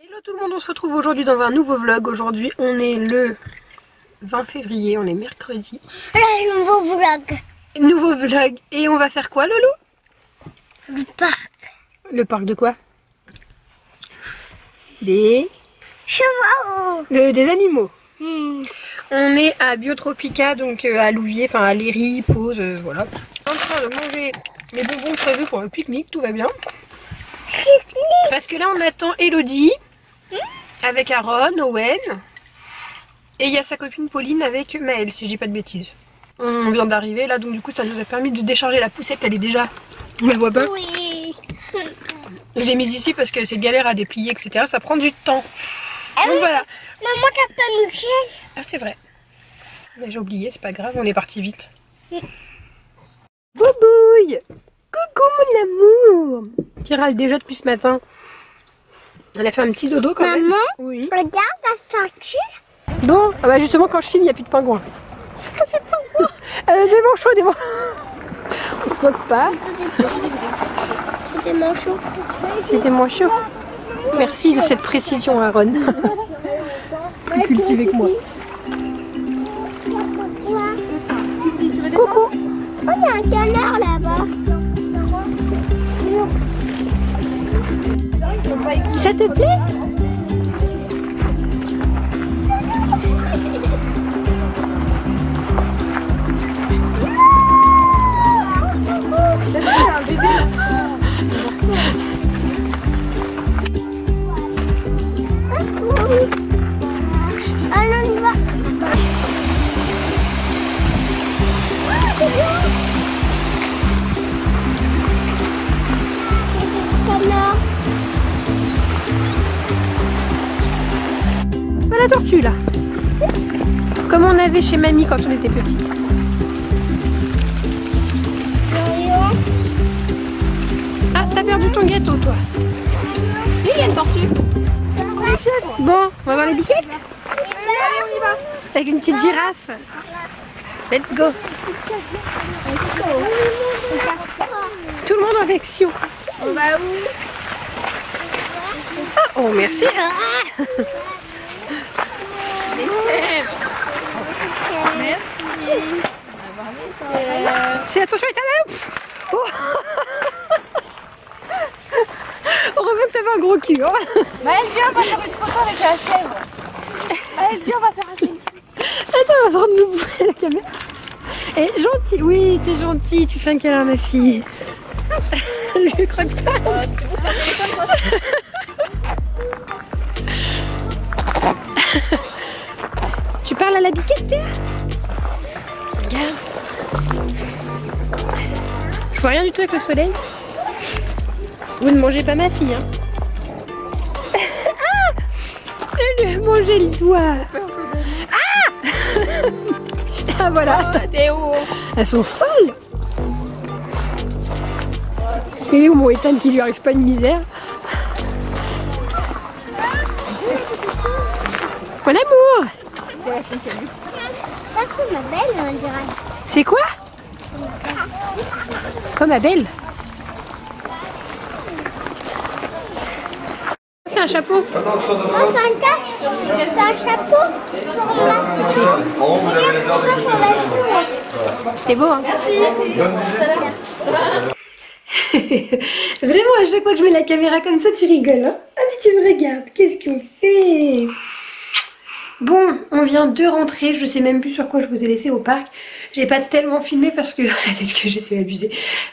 Hello tout le monde, on se retrouve aujourd'hui dans un nouveau vlog. Aujourd'hui on est le 20 février, on est mercredi. Nouveau vlog. Nouveau vlog. Et on va faire quoi, Lolo? Le parc. Le parc de quoi? Des chevaux. Des animaux. Hmm. On est à Biotropica, donc à Louviers, enfin à Léry, pause, voilà. En train de manger les bonbons prévus pour le pique-nique, tout va bien. Parce que là on attend Elodie avec Aaron, Owen. Et il y a sa copine Pauline avec Maëlle, si je dis pas de bêtises. On vient d'arriver là, donc du coup ça nous a permis de décharger la poussette, elle est déjà... On la voit pas? Oui. Je l'ai mise ici parce que c'est galère à déplier, etc. Ça prend du temps. Donc voilà. Maman, t'as pas Michel? Ah c'est vrai. Mais j'ai oublié, c'est pas grave, on est parti vite. Boubouille! Coucou mon amour! Qui râle déjà depuis ce matin. Elle a fait un petit dodo quand même. Maman, oui. regarde la statue. Bon, ah bah justement quand je filme il n'y a plus de pingouins. Des manchots, des manchots. On se moque pas. C'était mon chou. C'était moins chaud. Merci de cette précision, Aaron. Plus cultivé que moi. Coucou. Oh, il y a un canard là-bas. Ça te plaît? Allons, on y va. Canard. Voilà la tortue là. Comme on avait chez mamie quand on était petite. Ah, t'as perdu ton gâteau toi. Si, il y a une tortue. Bon, on va voir les biquettes. Avec une petite girafe. Let's go. Tout le monde en action. On va où? Ah, oh merci. Ah. Merci. C'est attention, il t'a même. Oh. Heureusement que t'avais un gros cul. Hein. Maëlle, viens, on va faire une photo avec la chèvre. Maëlle, viens, on va faire un film. Attends, on va se rendre nous bouffer la caméra. Elle est gentille. Oui, t'es gentille. Tu fais un câlin à ma fille. Je croque pas. Tu parles à la biquette, Théa? Regarde. Je vois rien du tout avec le soleil. Vous ne mangez pas ma fille, hein. Ah, elle lui a mangé le doigt. Ah. Ah voilà. Théo. Elles sont folles. Il est où mon Ethan qui lui arrive pas de misère? Mon amour. Ça, c'est ma belle, on dirait. C'est quoi? Comme Abel. C'est un chapeau. Oh, c'est un casque. C'est un chapeau. Vous avez les heures d'écouter. C'est beau, hein? Vraiment, à chaque fois que je mets la caméra comme ça, tu rigoles, hein? Ah, mais tu me regardes. Qu'est-ce qu'on fait? Bon, on vient de rentrer. Je sais même plus sur quoi je vous ai laissé au parc. J'ai pas tellement filmé parce que peut-être que j'essaie d'abuser.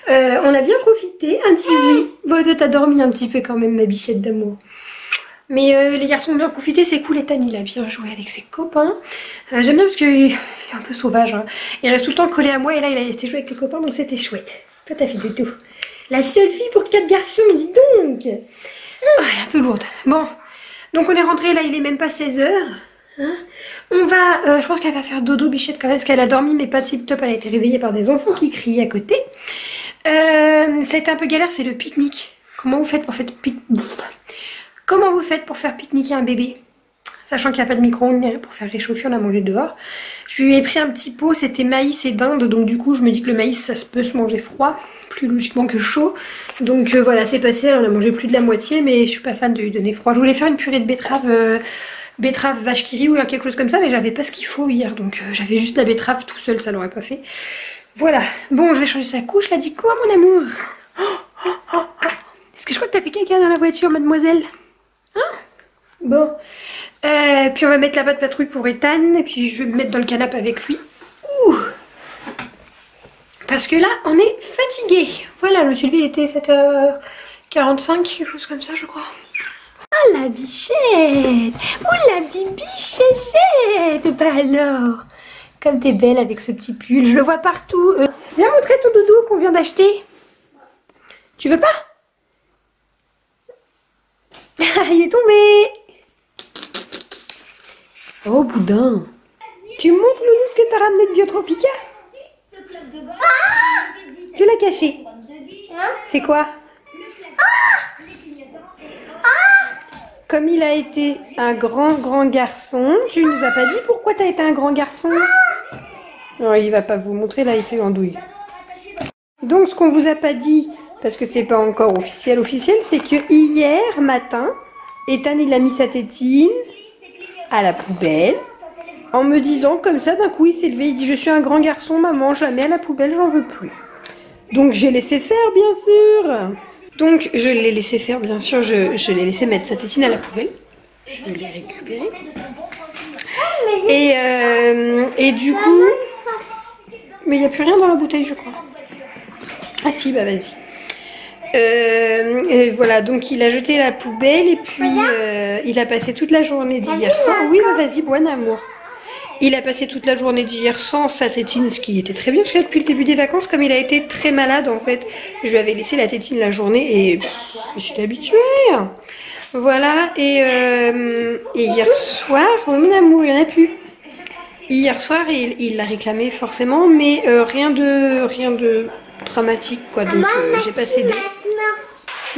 On a bien profité. Un petit oui. Bon, toi, t'as dormi un petit peu quand même, ma bichette d'amour. Mais les garçons ont bien profité, c'est cool. Ethan, il a bien joué avec ses copains. J'aime bien parce qu'il est un peu sauvage, hein. Il reste tout le temps collé à moi et là il a été joué avec les copains, donc c'était chouette. Toi t'as fait de tout. La seule fille pour 4 garçons, dis donc. Elle est un peu lourde. Bon, donc on est rentré, là il est même pas 16 h. Hein, on va, je pense qu'elle va faire dodo bichette quand même, parce qu'elle a dormi mais pas tip top, elle a été réveillée par des enfants qui criaient à côté. Ça a été un peu galère, c'est le pique-nique. Comment vous faites pour faire pique-niquer un bébé? Sachant qu'il n'y a pas de micro-ondes pour faire réchauffer, on a mangé dehors. Je lui ai pris un petit pot, c'était maïs et dinde, donc du coup je me dis que le maïs ça peut se manger froid, plus logiquement que chaud. Donc voilà, c'est passé, on a mangé plus de la moitié, mais je suis pas fan de lui donner froid. Je voulais faire une purée de betterave vache qui rit ou quelque chose comme ça, mais j'avais pas ce qu'il faut hier, donc j'avais juste la betterave tout seul, ça l'aurait pas fait. Voilà, bon je vais changer sa couche là, du coup, mon amour. Est-ce que je crois que t'as fait caca dans la voiture, mademoiselle? Hein? Bon, puis on va mettre la pâte patrouille pour Ethan, et puis je vais me mettre dans le canapé avec lui. Ouh. Parce que là, on est fatigué. Voilà, je me suis levée, il était 7h45, quelque chose comme ça, je crois. Ah, la bichette! Oh, la bibichette! Bah alors, comme t'es belle avec ce petit pull, je le vois partout. Viens montrer ton doudou qu'on vient d'acheter. Tu veux pas? Il est tombé! Oh, boudin! Tu montres, Loulou, ce que t'as ramené de Biotropica? Tu l'as caché. C'est quoi? Comme il a été un grand garçon, tu nous as pas dit pourquoi t'as été un grand garçon? Non, il va pas vous montrer, là il fait andouille. Donc ce qu'on vous a pas dit, parce que c'est pas encore officiel, c'est que hier matin, Ethan il a mis sa tétine à la poubelle. En me disant comme ça, d'un coup il s'est levé, il dit je suis un grand garçon maman, je la mets à la poubelle, j'en veux plus. Donc j'ai laissé faire bien sûr. Donc je l'ai laissé faire bien sûr, je l'ai laissé mettre sa tétine à la poubelle. Je l'ai récupérée. Et du coup... Mais il n'y a plus rien dans la bouteille je crois. Ah si, bah vas-y. Et voilà, donc il a jeté la poubelle et puis il a passé toute la journée d'hier sans... Oui, bah vas-y, bon amour. Il a passé toute la journée d'hier sans sa tétine, ce qui était très bien, parce que depuis le début des vacances, comme il a été très malade, en fait, je lui avais laissé la tétine la journée et je suis habituée. Voilà, et hier soir, oh mon amour, il n'y en a plus. Hier soir, il l'a réclamé forcément, mais rien de dramatique, quoi, donc j'ai pas cédé.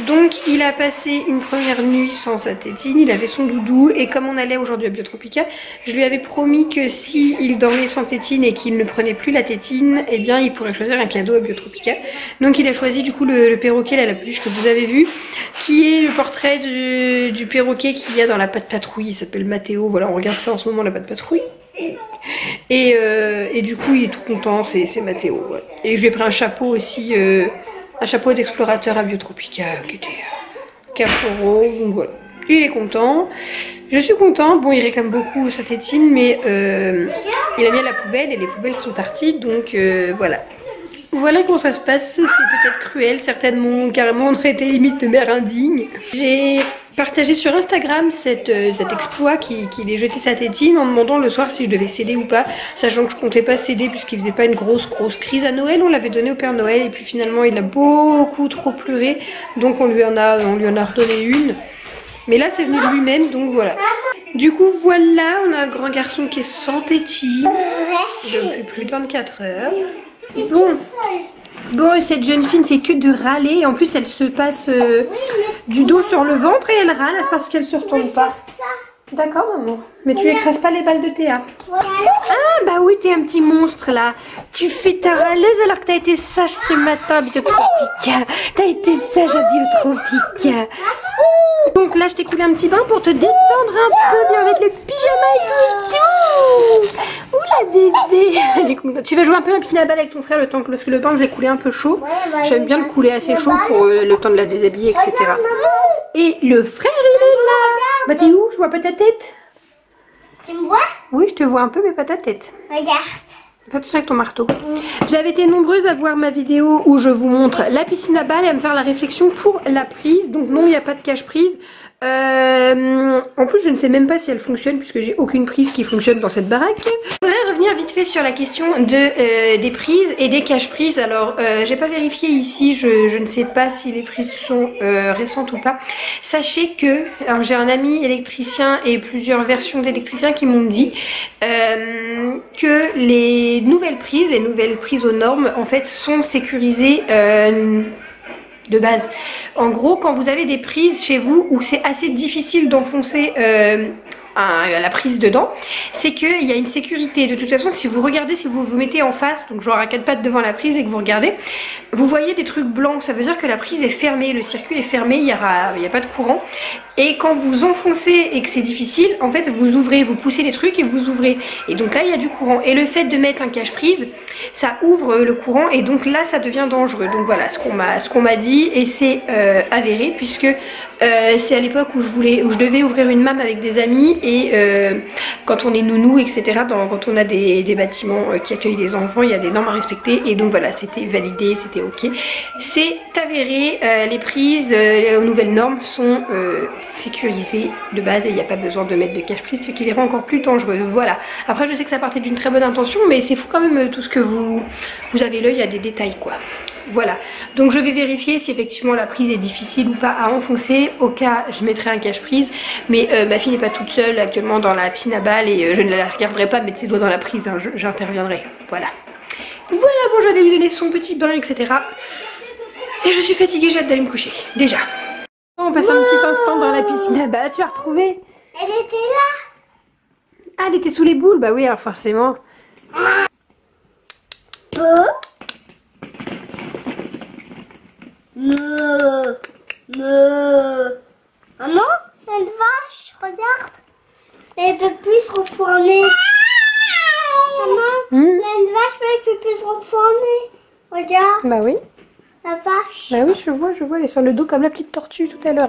Donc il a passé une première nuit sans sa tétine, il avait son doudou et comme on allait aujourd'hui à Biotropica, je lui avais promis que si il dormait sans tétine et qu'il ne prenait plus la tétine, eh bien il pourrait choisir un cadeau à Biotropica. Donc il a choisi du coup le perroquet, la peluche que vous avez vu, qui est le portrait du perroquet qu'il y a dans la pâte patrouille, il s'appelle Mathéo, voilà on regarde ça en ce moment la pâte patrouille. Et du coup il est tout content, c'est Mathéo. Ouais. Et je lui ai pris un chapeau aussi... un chapeau d'explorateur à Biotropica qui était 4 €, donc voilà. Il est content, je suis contente, bon il réclame beaucoup sa tétine mais il a mis à la poubelle et les poubelles sont parties donc voilà. Voilà comment ça se passe, c'est peut-être cruel, certaines m'ont carrément traité limite de mère indigne. J'ai partagé sur Instagram cet exploit qu'il ait jeté sa tétine en demandant le soir si je devais céder ou pas, sachant que je comptais pas céder puisqu'il faisait pas une grosse crise à Noël, on l'avait donné au Père Noël et puis finalement il a beaucoup trop pleuré donc on lui en a redonné une. Mais là c'est venu de lui-même donc voilà. Du coup voilà, on a un grand garçon qui est sans tétine depuis plus de 24 heures. Bon, cette jeune fille ne fait que de râler et en plus elle se passe du dos sur le ventre et elle râle parce qu'elle se retourne pas. D'accord maman, mais tu écrases pas les balles de Théa. Ah bah oui, t'es un petit monstre là. Tu fais ta râleuse alors que t'as été sage ce matin à Biotropica. T'as été sage à Biotropica. Donc là je t'ai coulé un petit bain pour te détendre un peu bien avec le pyjama et tout. Oula bébé. Elle est contente. Tu vas jouer un peu à pinaball avec ton frère le temps que, parce que le bain je l'ai coulé un peu chaud. J'aime bien le couler assez chaud pour le temps de la déshabiller etc. Et le frère il est là. Bah t'es où? Je vois pas ta tête. Tu me vois? Oui je te vois un peu mais pas ta tête. Regarde. Fais attention avec ton marteau. Vous avez été nombreuses à voir ma vidéo où je vous montre la piscine à balles et à me faire la réflexion pour la prise. Donc non, il n'y a pas de cache-prise. En plus, je ne sais même pas si elle fonctionne puisque j'ai aucune prise qui fonctionne dans cette baraque. Je voudrais revenir vite fait sur la question des prises et des cache-prises. Alors, j'ai pas vérifié ici, je ne sais pas si les prises sont récentes ou pas. Sachez que, alors j'ai un ami électricien et plusieurs versions d'électriciens qui m'ont dit que les nouvelles prises aux normes, en fait, sont sécurisées de base. En gros, quand vous avez des prises chez vous où c'est assez difficile d'enfoncer la prise dedans, c'est qu'il y a une sécurité. De toute façon, si vous regardez, si vous vous mettez en face, donc genre à 4 pattes devant la prise et que vous regardez, vous voyez des trucs blancs, ça veut dire que la prise est fermée, le circuit est fermé, il n'y a pas de courant. Et quand vous enfoncez et que c'est difficile, en fait vous ouvrez, vous poussez les trucs et vous ouvrez. Et donc là il y a du courant. Et le fait de mettre un cache-prise, ça ouvre le courant et donc là ça devient dangereux. Donc voilà ce qu'on m'a dit et c'est avéré puisque c'est à l'époque où je devais ouvrir une MAM avec des amis et quand on est nounou etc, quand on a des bâtiments qui accueillent des enfants, il y a des normes à respecter et donc voilà, c'était validé, c'était ok. C'est avéré, les prises aux nouvelles normes sont sécurisées de base et il n'y a pas besoin de mettre de cache-prise, ce qui les rend encore plus dangereux. Voilà, après je sais que ça partait d'une très bonne intention mais c'est fou quand même tout ce que vous avez l'œil à des détails quoi. Voilà, donc je vais vérifier si effectivement la prise est difficile ou pas à enfoncer. Au cas, je mettrai un cache-prise. Mais ma fille n'est pas toute seule actuellement dans la piscine à balles et je ne la regarderai pas mettre ses doigts dans la prise, hein, j'interviendrai. Voilà. Voilà, bon, j'allais lui donner son petit bain, etc. Et je suis fatiguée, j'ai hâte d'aller me coucher. Déjà. On passe un petit instant dans la piscine à balles. Tu l'as retrouvée? Elle était là. Ah, elle était sous les boules? Bah oui, alors forcément. Maman, une vache, regarde. Elle peut plus se reformer. Maman, une vache, mais elle peut plus se reformer. Regarde. Bah oui. La vache. Bah oui, je vois, elle est sur le dos comme la petite tortue tout à l'heure.